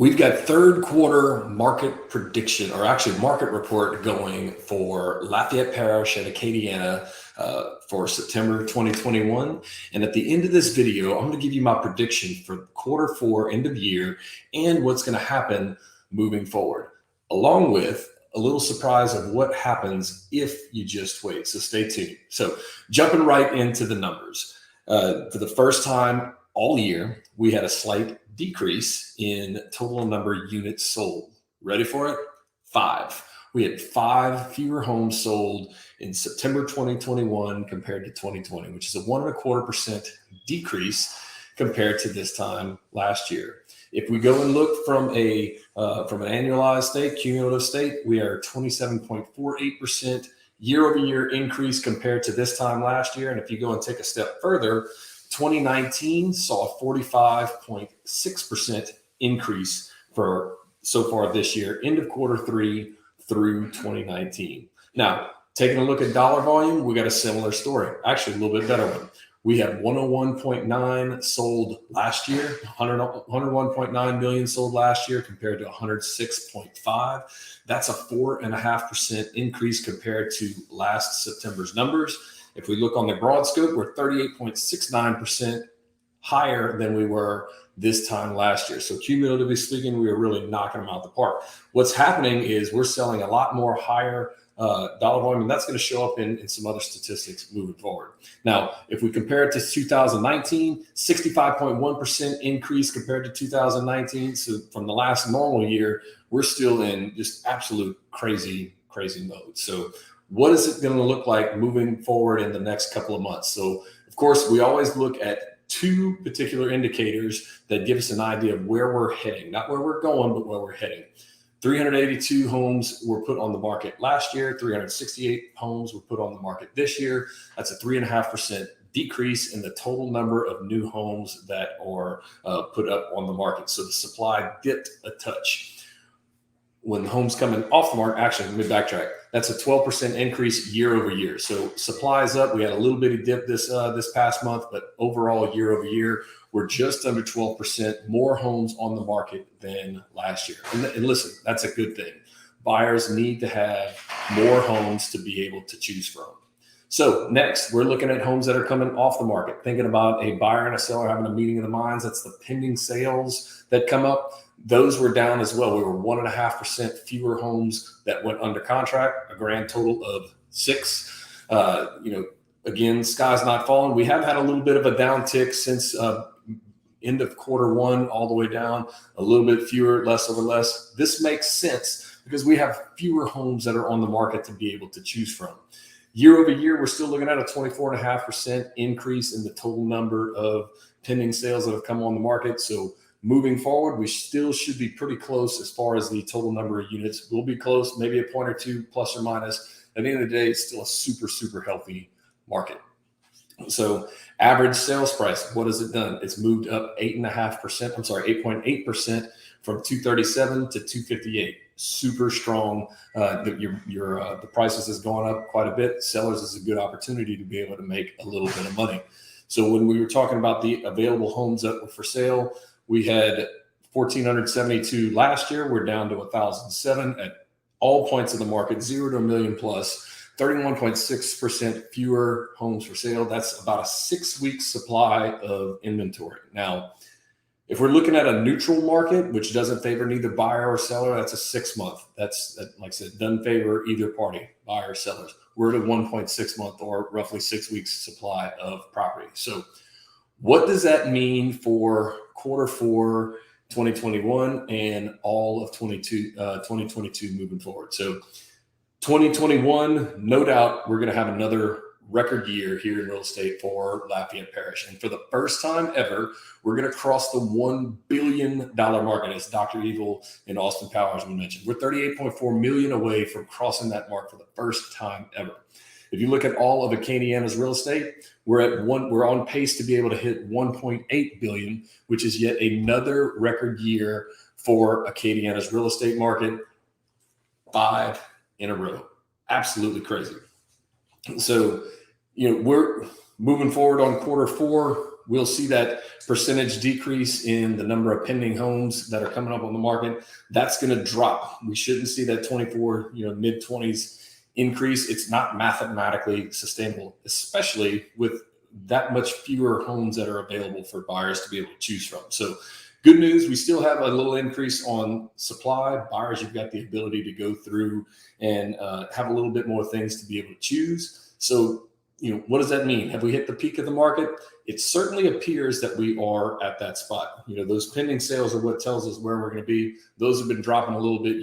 We've got third quarter market prediction, or actually market report going for Lafayette Parish and Acadiana for September 2021. And at the end of this video, I'm going to give you my prediction for quarter four, end of year, and what's going to happen moving forward, along with a little surprise of what happens if you just wait. So stay tuned. So jumping right into the numbers. For the first time all year, we had a slight decrease in total number of units sold. Ready for it? 5. We had 5 fewer homes sold in September 2021 compared to 2020, which is a 1.25% decrease compared to this time last year. If we go and look from an annualized state, cumulative state, we are 27.48% year-over-year increase compared to this time last year. And if you go and take a step further, 2019 saw a 45.6% increase for so far this year, end of quarter 3 through 2019. Now, taking a look at dollar volume, we got a similar story, actually a little bit better one. We had 101.9 sold last year, 101.9 million sold last year compared to 106.5. That's a 4.5% increase compared to last September's numbers. If we look on the broad scope, we're 38.69% higher than we were this time last year. So cumulatively speaking, we are really knocking them out the park. What's happening is we're selling a lot more higher dollar volume, and that's going to show up in some other statistics moving forward. Now, if we compare it to 2019, 65.1% increase compared to 2019. So from the last normal year, we're still in just absolute crazy mode. So what is it going to look like moving forward in the next couple of months? So, of course, we always look at 2 particular indicators that give us an idea of where we're heading, not where we're going, but where we're heading. 382 homes were put on the market last year. 368 homes were put on the market this year. That's a 3.5% decrease in the total number of new homes that are put up on the market. So the supply dipped a touch. When the homes coming off the market, actually, let me backtrack. That's a 12% increase year over year. So supply is up. We had a little bitty dip this past month, but overall year over year, we're just under 12% more homes on the market than last year. And listen, that's a good thing. Buyers need to have more homes to be able to choose from. So next, we're looking at homes that are coming off the market, thinking about a buyer and a seller having a meeting of the minds. That's the pending sales that come up. Those were down as well. We were 1.5% fewer homes that went under contract, a grand total of 6. Again, sky's not falling. We have had a little bit of a downtick since end of quarter 1 all the way down, a little bit fewer, less over less. This makes sense because we have fewer homes that are on the market to be able to choose from. Year over year, we're still looking at a 24.5% increase in the total number of pending sales that have come on the market. So moving forward, we still should be pretty close as far as the total number of units. We'll be close, maybe a point or 2 plus or minus. At the end of the day, it's still a super healthy market. So average sales price, what has it done? It's moved up 8.8% from 237 to 258. Super strong. The prices has gone up quite a bit. Sellers is a good opportunity to be able to make a little bit of money. So when we were talking about the available homes that were for sale, we had 1,472 last year. We're down to 1,007 at all points of the market, 0 to $1 million plus. 31.6% fewer homes for sale. That's about a 6-week supply of inventory. Now, if we're looking at a neutral market, which doesn't favor neither buyer or seller, that's a 6-month. That, like I said, doesn't favor either party, buyer or sellers. We're at a 1.6 month or roughly 6 weeks supply of property. So what does that mean for quarter 4, 2021 and all of 2022 moving forward? So 2021, no doubt, we're going to have another record year here in real estate for Lafayette Parish. And for the first time ever, we're going to cross the $1 billion market, as Dr. Evil and Austin Powers mentioned. We're 38.4 million away from crossing that mark for the first time ever. If you look at all of Acadiana's real estate, we're on pace to be able to hit 1.8 billion, which is yet another record year for Acadiana's real estate market. 5 in a row. Absolutely crazy. So, we're moving forward on quarter 4. we'll see that percentage decrease in the number of pending homes that are coming up on the market. That's going to drop. We shouldn't see that 24, mid 20s increase. It's not mathematically sustainable, especially with that much fewer homes that are available for buyers to be able to choose from. So good news, we still have a little increase on supply. Buyers, you've got the ability to go through and have a little bit more things to be able to choose. So, what does that mean? Have we hit the peak of the market? It certainly appears that we are at that spot. Those pending sales are what tells us where we're going to be. Those have been dropping a little bit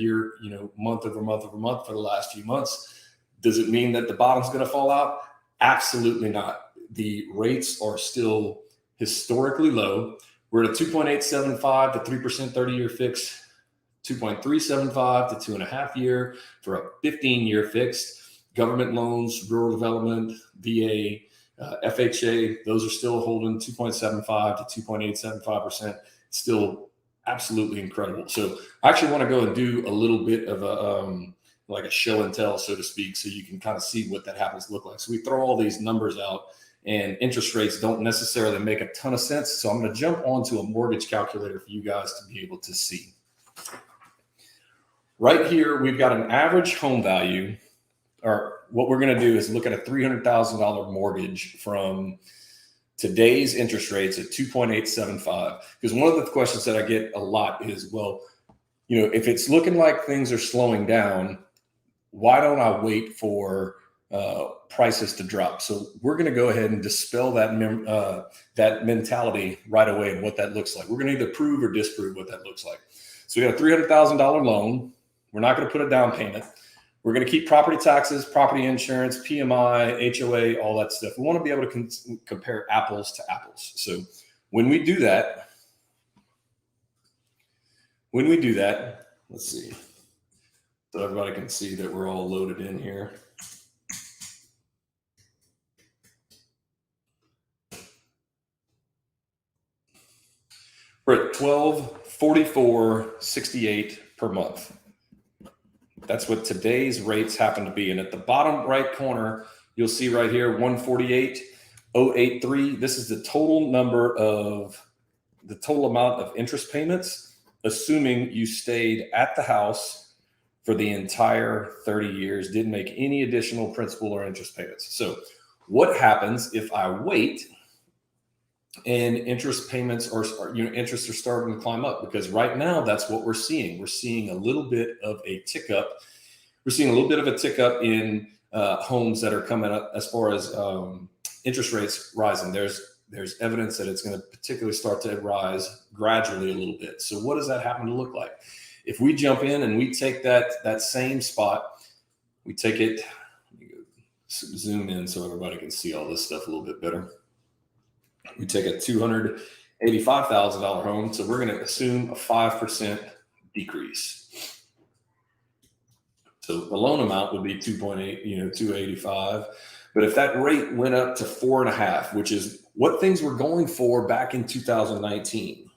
month over month over month for the last few months. Does it mean that the bottom's going to fall out? Absolutely not. The rates are still historically low. We're at a 2.875 to 3% 30-year fix, 2.375 to 2.5 year for a 15-year fixed. Government loans, rural development, VA, FHA, those are still holding 2.75 to 2.875%. Still absolutely incredible. So I actually want to go and do a little bit of a show and tell, so to speak, so you can kind of see what that happens to look like. So we throw all these numbers out, and interest rates don't necessarily make a ton of sense. So I'm going to jump onto a mortgage calculator for you guys to be able to see. Right here, we've got an average home value, or what we're going to do is look at a $300,000 mortgage from today's interest rates at 2.875. Because one of the questions that I get a lot is, well, if it's looking like things are slowing down, why don't I wait for prices to drop? So we're going to go ahead and dispel that mentality right away and what that looks like. We're going to either prove or disprove what that looks like. So we got a $300,000 loan. We're not going to put a down payment. We're going to keep property taxes, property insurance, PMI, HOA, all that stuff. We want to be able to compare apples to apples. So when we do that, let's see, so everybody can see that we're all loaded in here. We're at $1,244.68 per month. That's what today's rates happen to be. And at the bottom right corner, you'll see right here, 148,083. This is the total amount of interest payments, assuming you stayed at the house for the entire 30 years, didn't make any additional principal or interest payments. So what happens if I wait and interest payments interests are starting to climb up? Because right now that's what we're seeing. We're seeing a little bit of a tick up. We're seeing a little bit of a tick up in homes that are coming up as far as interest rates rising. There's evidence that it's going to particularly start to rise gradually a little bit. So what does that happen to look like? If we jump in and we take that same spot, we take it, let me go zoom in so everybody can see all this stuff a little bit better. We take a $285,000 home, so we're going to assume a 5% decrease. So the loan amount would be 285. But if that rate went up to 4.5, which is what things were going for back in 2019.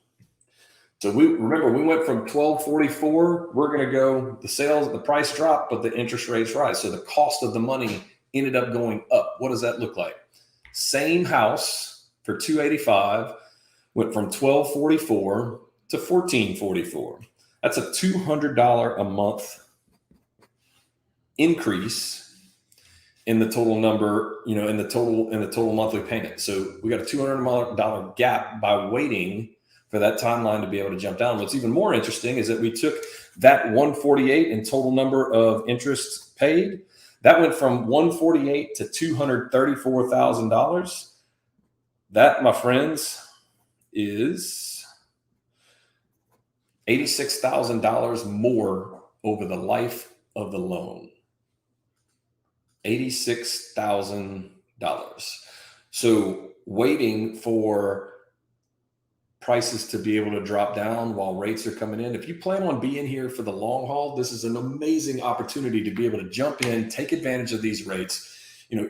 So we went from 1244. We're going to go, the price dropped, but the interest rates rise. So the cost of the money ended up going up. What does that look like? Same house for 285 went from 1244 to 1444. That's a $200 a month increase in the total number, in the total monthly payment. So we got a $200 gap by waiting for that timeline to be able to jump down. What's even more interesting is that we took that 148 in total number of interest paid. That went from 148 to $234,000. That, my friends, is $86,000 more over the life of the loan. $86,000. So waiting for prices to be able to drop down while rates are coming in. If you plan on being here for the long haul, this is an amazing opportunity to be able to jump in, take advantage of these rates.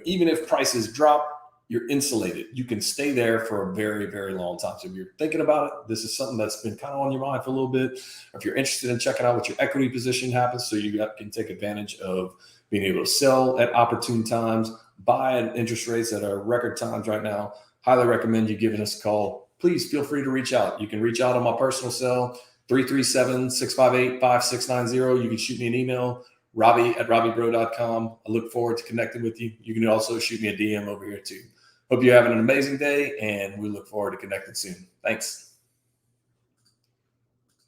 Even if prices drop, you're insulated. You can stay there for a very, very long time. So if you're thinking about it, this is something that's been kind of on your mind for a little bit. Or if you're interested in checking out what your equity position happens, so you can take advantage of being able to sell at opportune times, buy at interest rates that are record times right now, highly recommend you giving us a call. Please feel free to reach out. You can reach out on my personal cell, 337-658-5690. You can shoot me an email, robbie@robbiebro.com. I look forward to connecting with you. You can also shoot me a DM over here too. Hope you're having an amazing day, and we look forward to connecting soon. Thanks.